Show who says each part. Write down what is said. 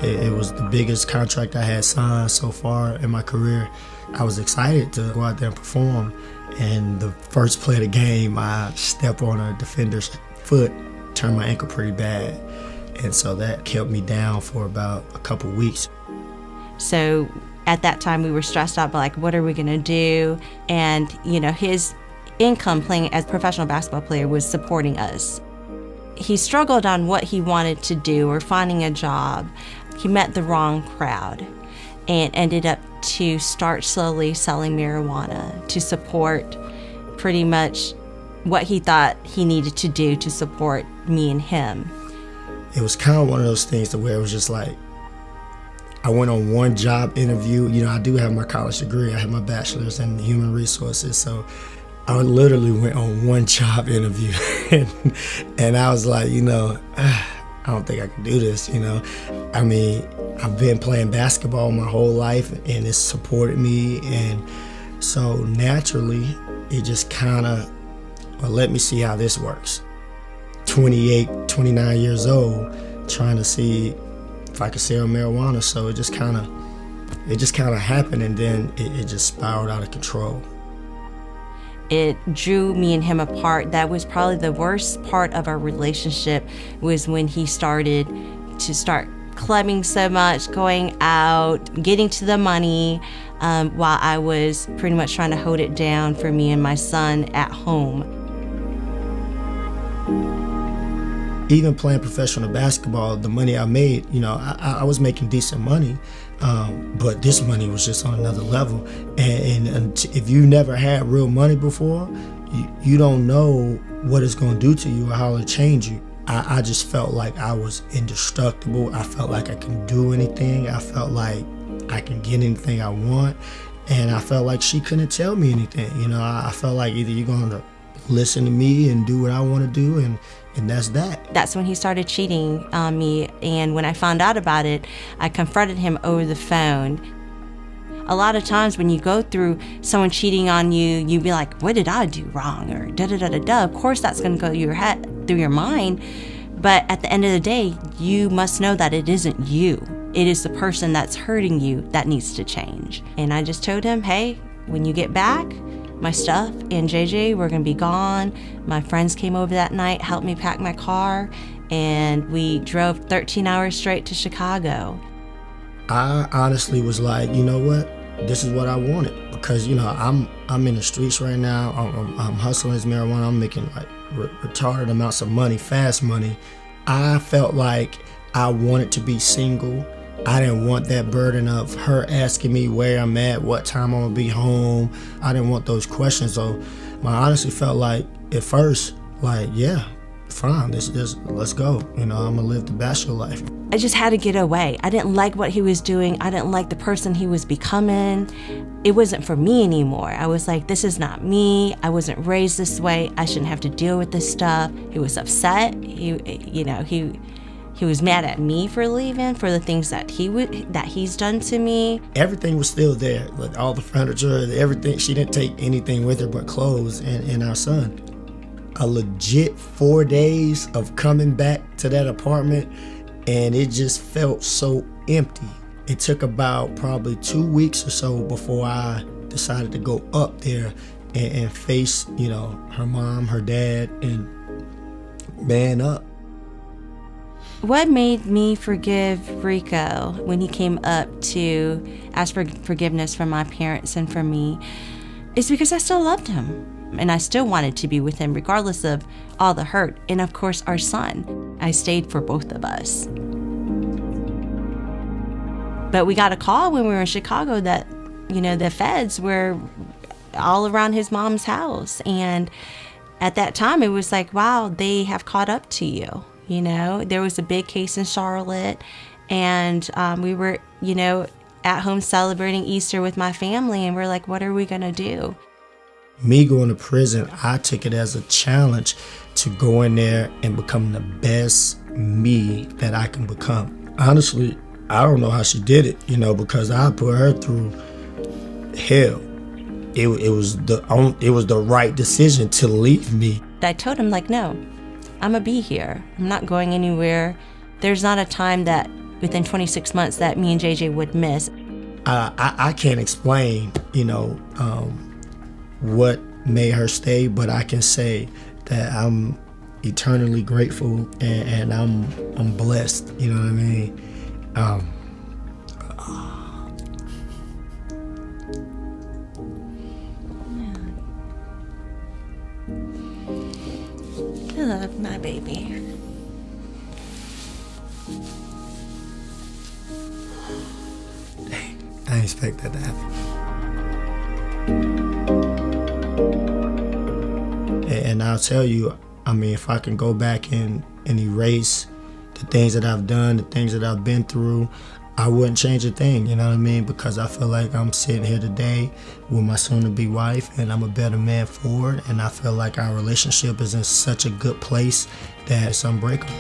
Speaker 1: It was the biggest contract I had signed so far in my career. I was excited to go out there and perform. And the first play of the game, I stepped on a defender's foot, turned my ankle pretty bad. And so that kept me down for about a couple weeks.
Speaker 2: So at that time we were stressed out, but like, what are we gonna do? And his income playing as a professional basketball player was supporting us. He struggled on what he wanted to do or finding a job. He met the wrong crowd and ended up to start slowly selling marijuana to support pretty much what he thought he needed to do to support me and him.
Speaker 1: It was kind of one of those things to where it was just like, I went on one job interview. I do have my college degree. I have my bachelor's in human resources. So I literally went on one job interview and I was like, I don't think I can do this, I mean, I've been playing basketball my whole life and it's supported me. And so naturally, it just kind of, let me see how this works. 28, 29 years old, trying to see if I could sell marijuana. So it just kind of happened, and then it just spiraled out of control.
Speaker 2: It drew me and him apart. That was probably the worst part of our relationship, was when he started clubbing so much, going out, getting to the money, while I was pretty much trying to hold it down for me and my son at home.
Speaker 1: Even playing professional basketball, the money I made, I was making decent money, but this money was just on another level. And if you never had real money before, you don't know what it's going to do to you or how it'll change you. I just felt like I was indestructible. I felt like I can do anything. I felt like I can get anything I want. And I felt like she couldn't tell me anything. I felt like either you're going to listen to me and do what I want to do, and that's that. That's
Speaker 2: when he started cheating on me, and when I found out about it, I confronted him over the phone. A lot of times when you go through someone cheating on you, you be like, what did I do wrong? Or da-da-da-da-da. Of course that's going to go through your mind, but at the end of the day, you must know that it isn't you. It is the person that's hurting you that needs to change. And I just told him, hey, when you get back, my stuff and JJ were gonna be gone. My friends came over that night, helped me pack my car, and we drove 13 hours straight to Chicago.
Speaker 1: I honestly was like, you know what? This is what I wanted, because I'm in the streets right now. I'm hustling this marijuana. I'm making like retarded amounts of money, fast money. I felt like I wanted to be single. I didn't want that burden of her asking me where I'm at, what time I'm gonna be home. I didn't want those questions. So I honestly felt like at first, like, yeah, fine, let's go. I'm gonna live the bachelor life.
Speaker 2: I just had to get away. I didn't like what he was doing. I didn't like the person he was becoming. It wasn't for me anymore. I was like, this is not me. I wasn't raised this way. I shouldn't have to deal with this stuff. He was upset. He was mad at me for leaving, for the things that he's done to me.
Speaker 1: Everything was still there, like all the furniture, everything. She didn't take anything with her but clothes and our son. A legit 4 days of coming back to that apartment, and it just felt so empty. It took about probably 2 weeks or so before I decided to go up there and face, her mom, her dad, and man up.
Speaker 2: What made me forgive Rico when he came up to ask for forgiveness from my parents and from me is because I still loved him. And I still wanted to be with him regardless of all the hurt. And of course, our son. I stayed for both of us. But we got a call when we were in Chicago that, the feds were all around his mom's house. And at that time, it was like, wow, they have caught up to you. There was a big case in Charlotte, and we were, at home celebrating Easter with my family, and we're like, what are we gonna do?
Speaker 1: Me going to prison, I took it as a challenge to go in there and become the best me that I can become. Honestly, I don't know how she did it, because I put her through hell. It was the right decision to leave me.
Speaker 2: I told him, no, I'm gonna be here. I'm not going anywhere. There's not a time that within 26 months that me and JJ would miss.
Speaker 1: I can't explain, what made her stay, but I can say that I'm eternally grateful and I'm blessed. You know what I mean?
Speaker 2: I love my baby.
Speaker 1: I didn't expect that to happen. And I'll tell you, if I can go back and erase the things that I've done, the things that I've been through, I wouldn't change a thing, you know what I mean? Because I feel like I'm sitting here today with my soon-to-be wife, and I'm a better man for it, and I feel like our relationship is in such a good place that it's unbreakable.